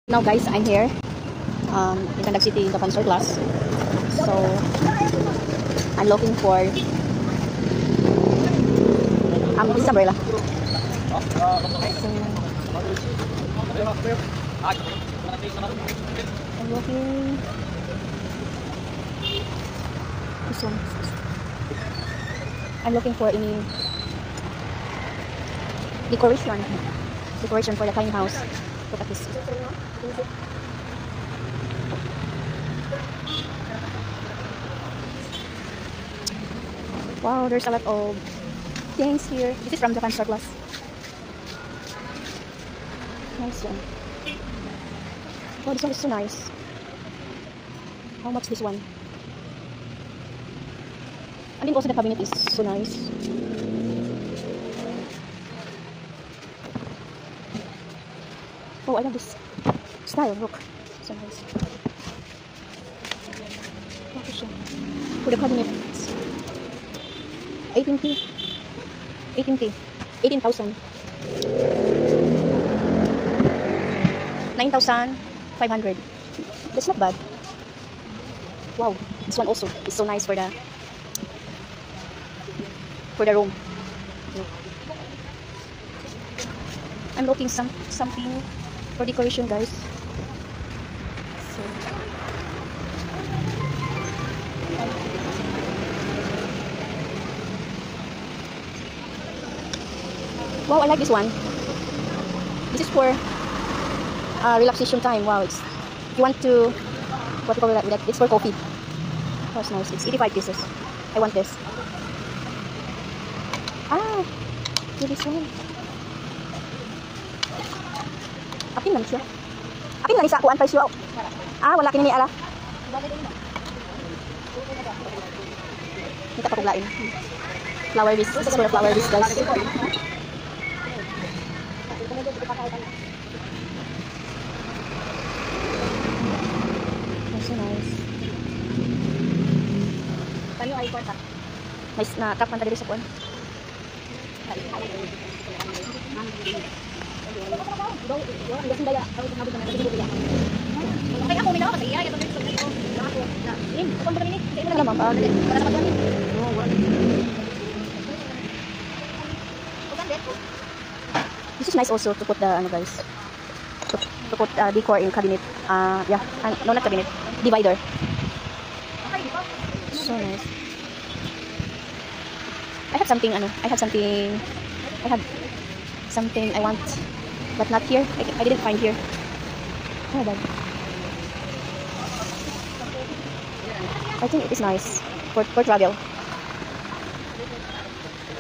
Now guys, I'm here in Tandag City in the concert class. So I'm looking for this umbrella. So, I'm looking this one. I'm looking for any decoration for the tiny house. Look at this. Wow, there's a lot of things here. This is from Japan surplus. Nice one. Oh, this one is so nice. How much this one? I think also the cabinet is so nice. Oh, I love this style. Look, so nice. For the cabinet, 18,000, 9,500. That's not bad. Wow, this one also is so nice for the room. I'm looking something for decoration, guys. So, wow, I like this one. This is for relaxation time. Wow, it's if you want to what do you call that? It's for coffee. That's nice. It's 85 pieces. I want this. Ah, this one. Apin lang siya. Apin lang isa kuan price yo. Ah, wala kini ni ala. Kita pakuglain. Flower base. This is for the flower base, guys. That's so nice. Kanyo ay kwarta. Nice na tap man dali sa kuan. This is nice also to put the guys, to put decor in cabinet. Yeah, no, not cabinet, divider. So nice. I have something I want, but not here. I didn't find here. Oh, bad. I think it is nice for travel.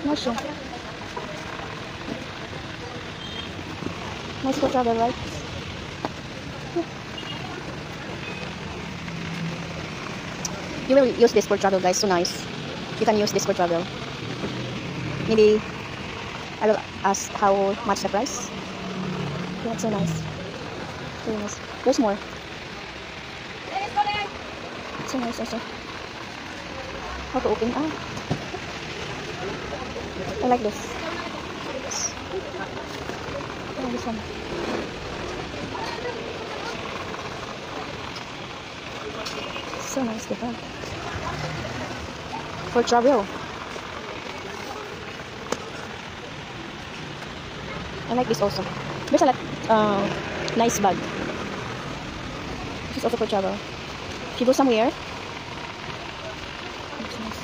Not sure. Nice for travel, right? You will use this for travel, guys. So nice. You can use this for travel. Maybe I will ask how much the price. Yeah, it's so nice. Very nice. There's more. It's so nice also. How to open? Ah, I like this. Oh, this one. So nice, different. For travel. I like this also. There's a lot nice bag. This is also for travel. If you go somewhere, nice.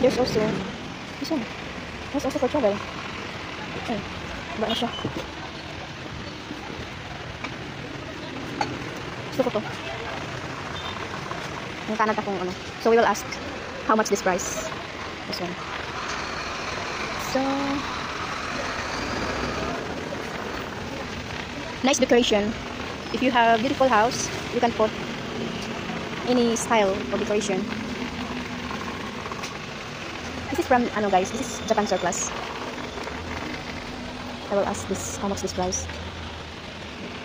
There's also this one. That's also for travel. Ay, iba na siya. Gusto ko to. Nagtanad akong ano. So we will ask how much this price. This one. So nice decoration. If you have a beautiful house, you can put any style of decoration. This is from guys, this is Japan surplus. I will ask this how much this price.